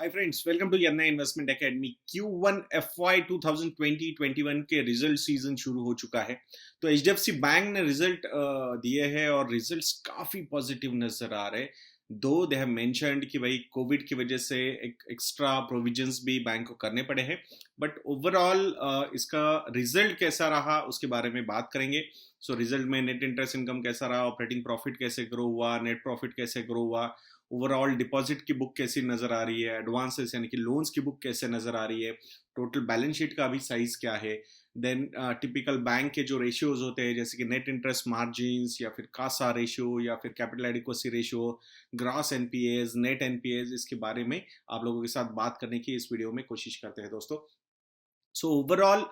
Hi friends, welcome to Yadnya investment academy. Q1 FY 2020-21 के result season शुरू हो चुका है। तो HDFC बैंक ने रिजल्ट दिए हैं और रिजल्ट्स काफी पॉजिटिव नजर आ रहे हैं। दो दे हैव मेंशन्ड कि भाई कोविड की वजह से एक एक्स्ट्रा प्रोविजंस भी बैंक को करने पड़े हैं, बट ओवरऑल इसका रिजल्ट कैसा रहा उसके बारे में बात करेंगे। सो रिजल्ट में नेट इंटरेस्ट इनकम कैसा रहा, ऑपरेटिंग प्रॉफिट कैसे ग्रो हुआ, नेट प्रॉफिट कैसे ग्रो हुआ, ओवरऑल डिपॉजिट की बुक कैसी नजर आ रही है, एडवांसेस यानी कि लोन्स की बुक कैसे नजर आ रही है, टोटल बैलेंस शीट का अभी साइज क्या है, देन टिपिकल बैंक के जो रेशियोज होते हैं जैसे कि नेट इंटरेस्ट मार्जिन या फिर कासा रेशियो या फिर capital adequacy ratio, gross NPAs, net NPAs, इसके बारे में आप लोगों के साथ बात करने की इस वीडियो में कोशिश करते हैं दोस्तों। So overall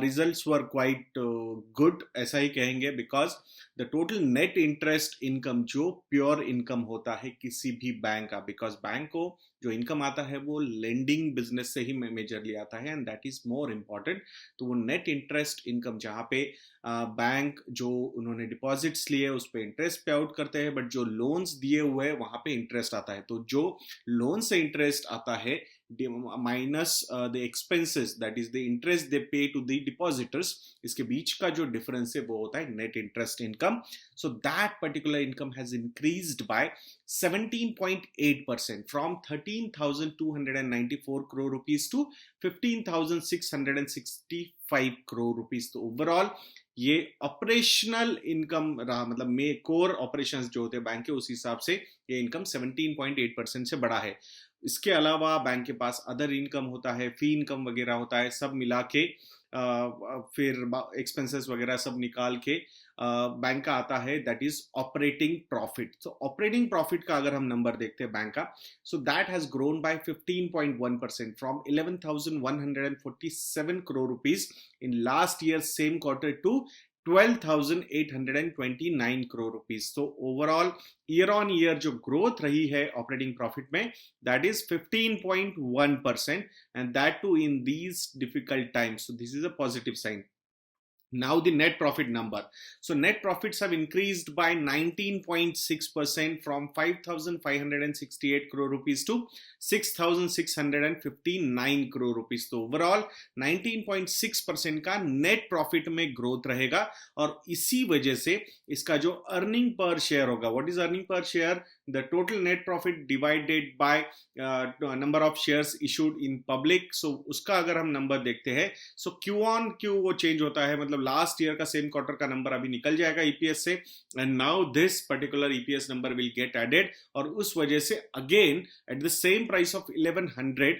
results were quite good, ऐसा ही कहेंगे, because the total net interest income जो प्योर इनकम होता है किसी भी बैंक का, बिकॉज बैंक को जो इनकम आता है वो लेंडिंग बिजनेस से ही मेजरली आता है and that is more important. तो वो नेट इंटरेस्ट इनकम जहाँ पे बैंक जो उन्होंने डिपॉजिट्स लिए उस पर इंटरेस्ट पे आउट करते हैं, बट जो लोन्स दिए हुए हैं वहां पे इंटरेस्ट आता है। तो जो लोन से इंटरेस्ट आता है minus the expenses, that is the interest they pay to the depositors, इसके बीच का जो डिफरेंस है वो होता है net interest income. So that particular income has increased by 17.8% from 13,294 crore rupees to 15,665 crore rupees। तो ओवरऑल ये ऑपरेशनल इनकम रहा, मतलब मे कोर ऑपरेशंस जो होते हैं बैंक के, उस हिसाब से ये इनकम 17.8% से बढ़ा है। इसके अलावा बैंक के पास अदर इनकम होता है, फी इनकम वगैरह होता है, सब मिला के फिर एक्सपेंसेस वगैरह सब निकाल के बैंक का आता है दैट इज ऑपरेटिंग प्रॉफिट। तो ऑपरेटिंग प्रॉफिट का अगर हम नंबर देखते हैं बैंक का, so that has grown by 15.1% from 11,147 crore rupees in last year same quarter to 12,829 crore rupees। तो ओवरऑल ईयर ऑन ईयर जो ग्रोथ रही है ऑपरेटिंग प्रॉफिट में, that is 15.1%, and that too in these difficult times. So this is a positive sign. Now the net profit number. So net profits have increased by 19.6% from 5,568 crore rupees to 6,659 crore rupees। तो overall 19.6% का net profit में growth रहेगा और इसी वजह से इसका जो अर्निंग पर शेयर होगा, what is earning per share, the total net profit divided by number of shares issued in public. So उसका अगर हम नंबर देखते हैं, सो क्यू ऑन क्यू वो चेंज होता है, मतलब लास्ट ईयर का सेम क्वार्टर का नंबर अभी निकल जाएगा ईपीएस से, and now this particular EPS number will get added, और उस वजह से again at the same price of 1100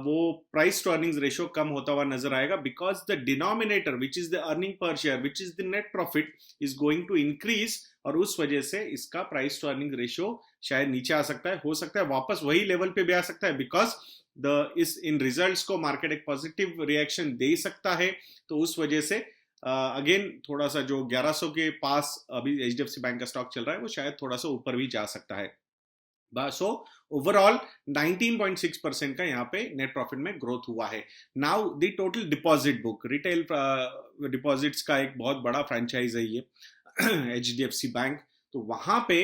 वो प्राइस टू अर्निंग्स रेशियो कम होता हुआ नजर आएगा, because the denominator which is the earning per share which is the net profit is going to increase, और उस वजह से इसका प्राइस टू अर्निंग रेशियो शायद नीचे आ सकता है, हो सकता है वापस वही लेवल पे भी आ सकता है, बिकॉज इस इन रिजल्ट्स को मार्केट एक पॉजिटिव रिएक्शन दे सकता है। तो उस वजह से अगेन थोड़ा सा जो 1100 के पास अभी एचडीएफसी बैंक का स्टॉक चल रहा है वो शायद थोड़ा सा ऊपर भी जा सकता है। सो ओवरऑल 19.6% का यहाँ पे नेट प्रॉफिट में ग्रोथ हुआ है। Now the total deposit book, retail deposits का एक बहुत बड़ा फ्रेंचाइज है ये एचडीएफसी बैंक। तो वहां पे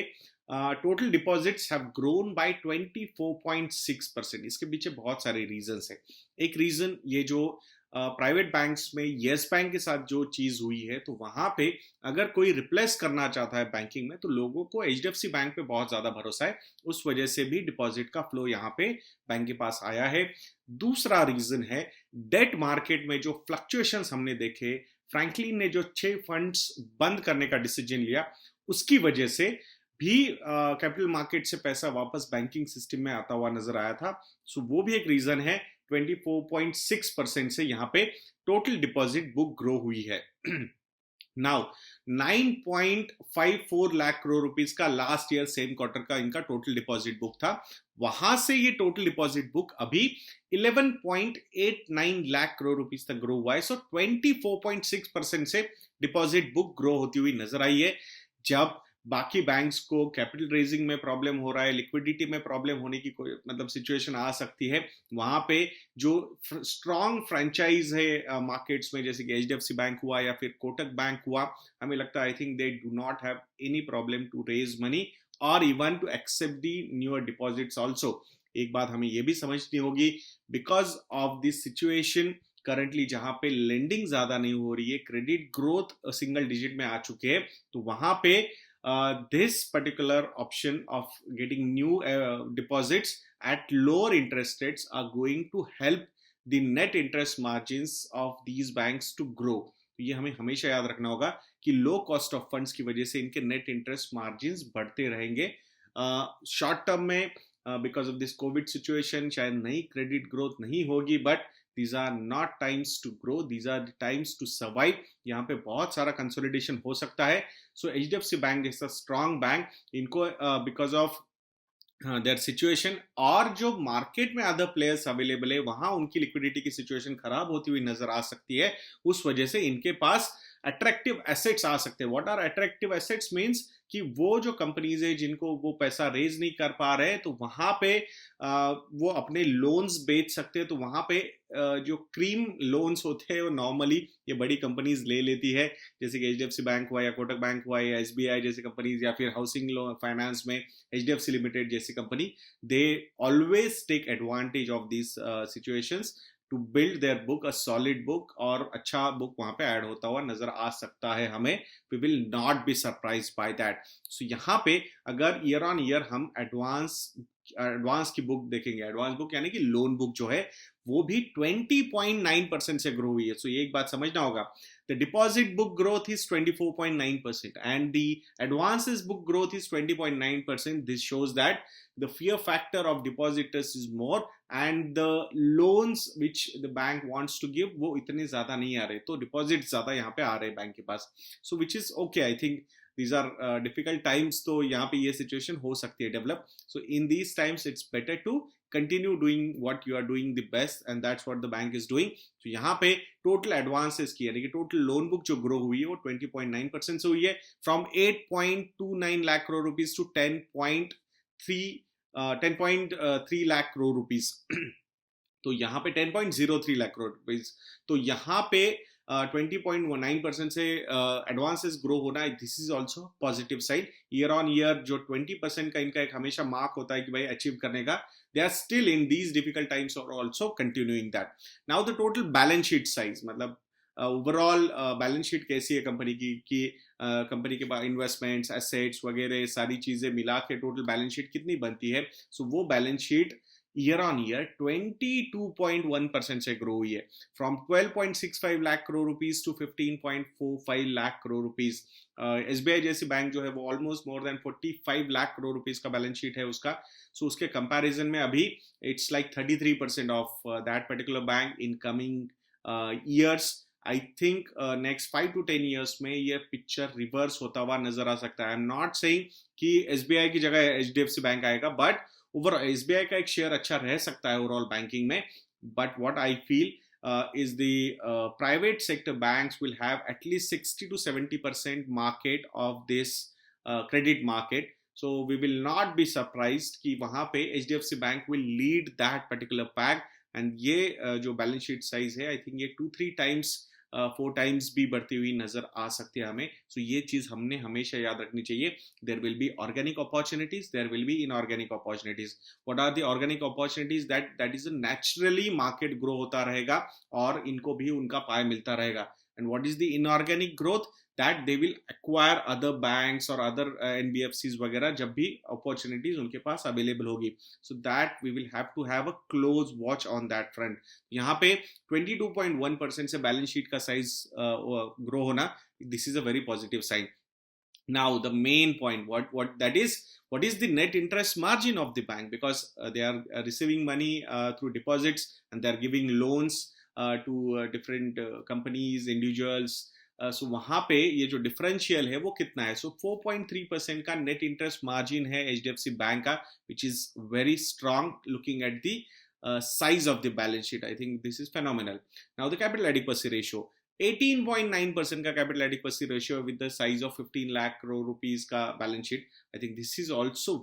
total deposits have grown by 24.6%। इसके पीछे बहुत सारे रीजंस है। एक रीजन ये जो प्राइवेट बैंक्स में येस बैंक के साथ जो चीज हुई है, तो वहां पे अगर कोई रिप्लेस करना चाहता है बैंकिंग में तो लोगों को एचडीएफसी बैंक पे बहुत ज्यादा भरोसा है, उस वजह से भी डिपॉजिट का फ्लो यहाँ पे बैंक के पास आया है। दूसरा रीजन है डेट मार्केट में जो फ्लक्चुएशंस हमने देखे, फ्रैंकलिन ने जो 6 फंड्स बंद करने का डिसीजन लिया उसकी वजह से भी कैपिटल मार्केट से पैसा वापस बैंकिंग सिस्टम में आता हुआ नजर आया था। सो वो भी एक रीजन है। 24.6% से यहाँ पे टोटल डिपॉजिट बुक ग्रो हुई है। नाउ 9.54 लाख करोड़ रुपीस का लास्ट ईयर सेम क्वार्टर का इनका टोटल डिपॉजिट बुक था, वहां से ये टोटल डिपॉजिट बुक अभी 11.89 लाख करोड़ रुपीस तक ग्रो हुआ है। सो 24.6% से डिपॉजिट बुक ग्रो होती हुई नजर आई है। जब बाकी बैंक्स को कैपिटल रेजिंग में प्रॉब्लम हो रहा है, लिक्विडिटी में प्रॉब्लम होने की कोई मतलब सिचुएशन आ सकती है, वहां पे जो स्ट्रॉन्ग फ्रेंचाइज है मार्केट्स में, जैसे कि एचडीएफसी बैंक हुआ या फिर कोटक बैंक हुआ, हमें लगता है I think they do not have any problem to raise money और even to accept the newer deposits also. एक बात हमें ये भी समझनी होगी, because of this situation currently जहां पे लेंडिंग ज्यादा नहीं हो रही है, क्रेडिट ग्रोथ सिंगल डिजिट में आ चुके हैं, तो वहां पे this particular option of getting new deposits at lower interest rates are going to help the net interest margins of these banks to grow. तो ये हमें हमेशा याद रखना होगा कि लो कॉस्ट ऑफ फंड्स की वजह से इनके नेट इंटरेस्ट मार्जिन्स बढ़ते रहेंगे शॉर्ट टर्म में। Because of this Covid situation शायद नई क्रेडिट ग्रोथ नहीं होगी, but these are not times to grow, these are the times to survive. यहाँ पे बहुत सारा कंसोलिडेशन हो सकता है। सो HDFC बैंक जैसा स्ट्रॉन्ग बैंक, इनको बिकॉज ऑफ देयर सिचुएशन और जो मार्केट में अदर प्लेयर्स अवेलेबल है वहां उनकी लिक्विडिटी की सिचुएशन खराब होती हुई नजर आ सकती है, उस वजह से इनके पास अट्रैक्टिव एसेट्स आ सकते हैं। What are attractive assets means कि वो जो कंपनीज है जिनको वो पैसा रेज नहीं कर पा रहे, तो वहां पे वो अपने लोन्स बेच सकते हैं। तो वहां पे जो क्रीम लोन्स होते हैं वो नॉर्मली ये बड़ी कंपनीज ले लेती है, जैसे कि HDFC बैंक हुआ या कोटक बैंक हुआ या SBI जैसी कंपनीज, या फिर हाउसिंग लोन फाइनेंस में HDFC लिमिटेड जैसी company, they always take advantage of this situations to build their book a solid book, और अच्छा बुक वहां पे ऐड होता हुआ नजर आ सकता है हमें। We will not be surprise by that. So यहाँ पे अगर ईयर ऑन ईयर हम एडवांस की बुक देखेंगे, एडवांस बुक यानी कि लोन बुक जो है वो भी 20.9% से ग्रो हुई है। सो ये एक बात समझना होगा, the deposit book growth is 24.9% and the advances book growth is 20.9%. This shows that the fear factor of depositors is more and the loans which the bank wants to give वो इतने ज्यादा नहीं आ रहे, तो डिपॉजिट ज्यादा यहाँ पे आ रहे हैं बैंक के पास। So which is okay, I think these are difficult times, तो यहाँ पे ये situation हो सकती है develop. So in these times it's better to continue doing what you are doing the best and that's what the bank is doing. तो यहाँ पे टोटल एडवांसेस की यानी कि टोटल लोन बुक जो ग्रो हुई है वो 20.9% से हुई है, from 8.29 lakh crore rupees to 10.3 lakh crore rupees. तो यहाँ पे 10.03 लाख करोड़ रुपीज, तो यहाँ पे 20.9% से एडवांसेस ग्रो होना, this is also positive side. Year on year जो 20% का इनका एक हमेशा मार्क होता है कि भाई अचीव करने का, they are still in these difficult times और also continuing that. Now the total balance sheet size, मतलब ओवरऑल बैलेंस शीट कैसी है कंपनी की, कि कंपनी के पास इन्वेस्टमेंट्स, एसेट्स वगैरह सारी चीजें मिला के टोटल बैलेंस शीट कितनी बनती है। सो वो balance sheet year on year 22.1% से ग्रो हुई है, from 12.65 lakh crore rupees to 15.45 lakh crore rupees. SBI जैसी बैंक जो है वो almost more than 45 lakh crore rupees का बैलेंस शीट है उसका। सो उसके कंपैरिजन में अभी it's like 33% of that particular bank in coming years. I think next 5 to 10 years में ये पिक्चर रिवर्स होता हुआ नजर आ सकता है। आई एम नॉट सेइंग कि SBI की जगह HDFC बैंक आएगा, बट ओवर SBI का एक शेयर अच्छा रह सकता है ओवरऑल बैंकिंग में, but what I feel is the private sector banks will have at least 60 to 70% market of this credit market. So we will not be surprised कि वहां पे HDFC Bank will lead that particular pack, and ये जो balance sheet size है, I think ये 2-3 times 4 times भी बढ़ती हुई नजर आ सकती है हमें। सो ये चीज हमने हमेशा याद रखनी चाहिए। There will be organic opportunities, there will be inorganic opportunities. What are the organic opportunities? That is naturally market grow होता रहेगा और इनको भी उनका पाए मिलता रहेगा। And what is the inorganic growth? that they will acquire other banks or other NBFCs वगैरह जब भी opportunities उनके पास available होगी। So that we will have to have a close watch on that front। यहाँ पे 22.1% से balance sheet का size grow होना, this is a very positive sign। Now the main point, what is the net interest margin of the bank? Because they are receiving money through deposits and they are giving loans to different companies, individuals। सो वहां पे ये जो differential है वो कितना है? सो 4.3% का net interest margin है HDFC बैंक का, which is very strong looking at the size of the balance sheet। I think this is phenomenal। Now the capital adequacy ratio 18.9% का capital adequacy ratio with the size of 15 lakh crore rupees का balance sheet। I think this is also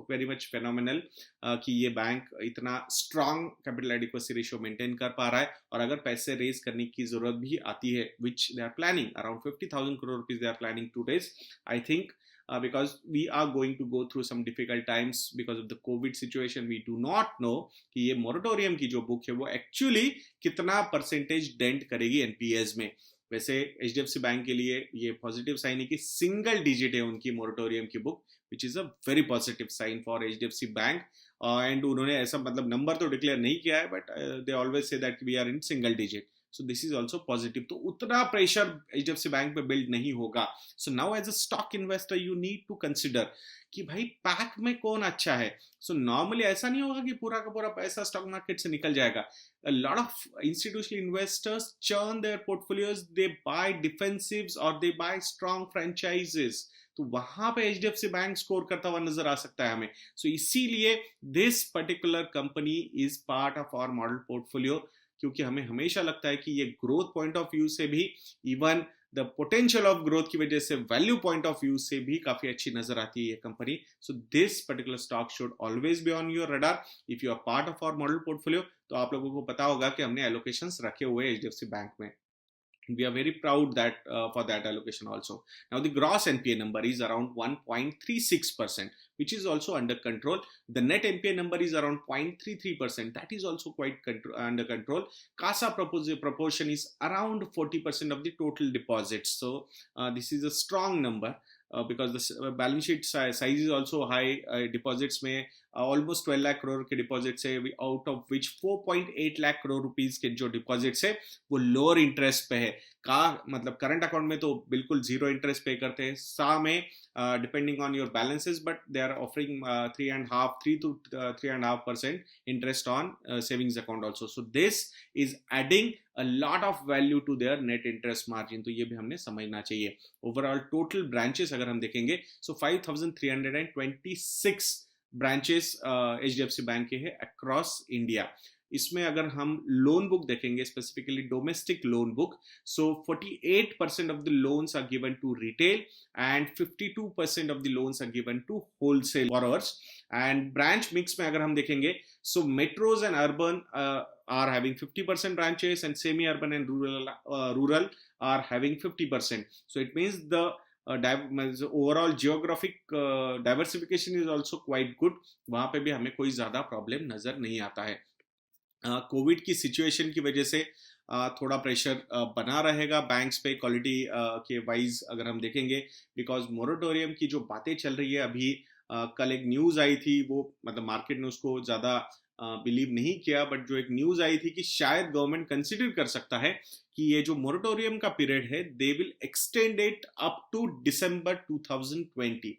very much phenomenal कि ये bank इतना strong capital adequacy ratio maintain कर पा रहा है। और अगर पैसे रेज करने की जरूरत भी आती है, which they are planning around 50,000 crore rupees they are planning to raise, I think because we are going to go through some difficult times because of the COVID situation. We do not know कि ये moratorium की जो book है वो actually कितना percentage dent करेगी NPS में. वैसे HDFC बैंक के लिए ये पॉजिटिव साइन है कि सिंगल डिजिट है उनकी मोरेटोरियम की book, which is a very positive sign for HDFC bank. एंड उन्होंने ऐसा मतलब नंबर तो डिक्लेयर नहीं किया है, but they always say that we are in single digit. So this is also positive. तो उतना प्रेशर HDFC बैंक पे बिल्ड नहीं होगा. So now as a stock investor you need to consider कि भाई पैक में कौन अच्छा है. So normally ऐसा नहीं होगा कि पूरा का पूरा पैसा स्टॉक मार्केट से निकल जाएगा. A lot of institutional investors churn their portfolios, they buy defensives or they buy strong franchises. तो वहां पे HDFC बैंक स्कोर करता हुआ नजर आ सकता है हमें. सो इसीलिए this particular company is part of our model portfolio, क्योंकि हमें हमेशा लगता है कि ये ग्रोथ पॉइंट ऑफ व्यू से भी, even the potential of growth की वजह से, वैल्यू पॉइंट ऑफ व्यू से भी काफी अच्छी नजर आती है ये company. So this particular stock should always be on your radar if you are part of our model portfolio. तो आप लोगों को पता होगा कि हमने एलोकेशंस रखे हुए हैं HDFC बैंक में. We are very proud that for that allocation also. Now the gross NPA number is around 1.36%, which is also under control. The net NPA number is around 0.33%. That is also quite under control. CASA proportion is around 40% of the total deposits. So this is a strong number. Because the balance sheet size is also high. Deposits में almost 12 lakh crore के deposits है, out of which 4.8 lakh crore rupees के जो deposits है वो lower interest पे है. का मतलब करंट अकाउंट में तो बिल्कुल जीरो इंटरेस्ट पे करते हैं. सा में depending on your balances, but they are offering 3 to 3.5% interest on savings account also. So this is adding a lot of value to their net interest margin. तो ये भी हमने समझना चाहिए. ओवरऑल टोटल ब्रांचेस अगर हम देखेंगे, सो 5326 ब्रांचेस HDFC बैंक के हैं अक्रॉस इंडिया. इसमें अगर हम लोन बुक देखेंगे, specifically domestic loan book, so 48% of the loans are given to retail and 52% of the loans are given to wholesale borrowers. And branch mix में अगर हम देखेंगे, so metros and urban are having 50% branches and semi-urban and rural are having 50%. So it means the overall geographic diversification is also quite good. वहां पे भी हमें कोई ज्यादा प्रॉब्लम नजर नहीं आता है. कोविड की सिचुएशन की वजह से थोड़ा प्रेशर बना रहेगा बैंक्स पे क्वालिटी के वाइज अगर हम देखेंगे, बिकॉज मोरेटोरियम की जो बातें चल रही है अभी, कल एक न्यूज आई थी, वो मतलब मार्केट ने उसको ज्यादा बिलीव नहीं किया, बट जो एक न्यूज आई थी कि शायद गवर्नमेंट कंसिडर कर सकता है कि ये जो मोरेटोरियम का पीरियड है they will extend it up to December 2020.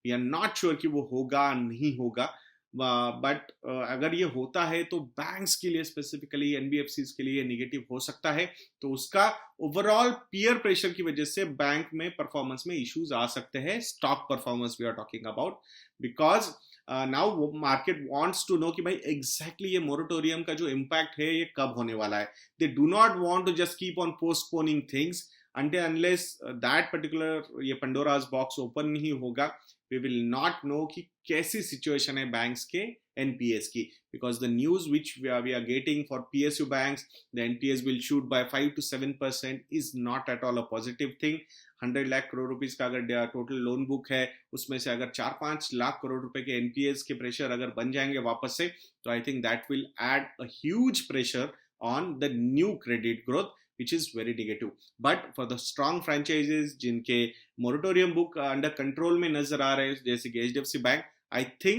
We are not sure कि वो होगा नहीं होगा, बट अगर ये होता है तो बैंक्स के लिए, स्पेसिफिकली एनबीएफसीज के लिए नेगेटिव हो सकता है. तो उसका ओवरऑल पीयर प्रेशर की वजह से बैंक में परफॉर्मेंस में इश्यूज आ सकते हैं. Stock performance we are talking about, because now market wants to know कि भाई एग्जैक्टली ये मोरेटोरियम का जो इम्पैक्ट है ये कब होने वाला है. They do not want to just keep on postponing things until unless that particular ये पंडोराज बॉक्स ओपन नहीं होगा, we will not know कि कैसी सिचुएशन है बैंक्स के NPAs की. because the news which we are getting for PSU banks, the NPAs will shoot by 5 to 7% is not at all a positive thing. 100 lakh crore rupees का अगर total loan book है, उसमें से अगर 4-5 लाख करोड़ रुपए के NPAs के प्रेशर अगर बन जाएंगे वापस से, तो I think that will add a huge pressure on the new credit growth, which is very negative. But for the strong franchises जिनके moratorium book under control में नजर आ रहे हैं, जैसे कि HDFC Bank, I think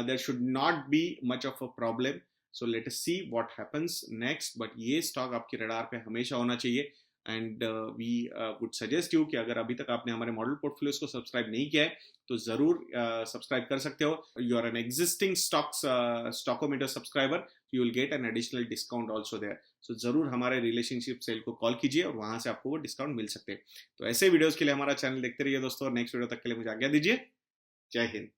there should not be much of a problem. So let us see what happens next. But ये stock आपकी radar पे हमेशा होना चाहिए. And we would suggest you कि अगर अभी तक आपने हमारे मॉडल पोर्टफोलियोज को सब्सक्राइब नहीं किया है तो जरूर सब्सक्राइब कर सकते हो. You are an existing Stockometer subscriber, you will get an additional discount also there. So जरूर हमारे रिलेशनशिप सेल को कॉल कीजिए और वहां से आपको वो डिस्काउंट मिल सकते हैं. तो ऐसे वीडियोस के लिए हमारा चैनल देखते रहिए दोस्तों. नेक्स्ट वीडियो तक के लिए मुझे आज्ञा दीजिए. जय हिंद.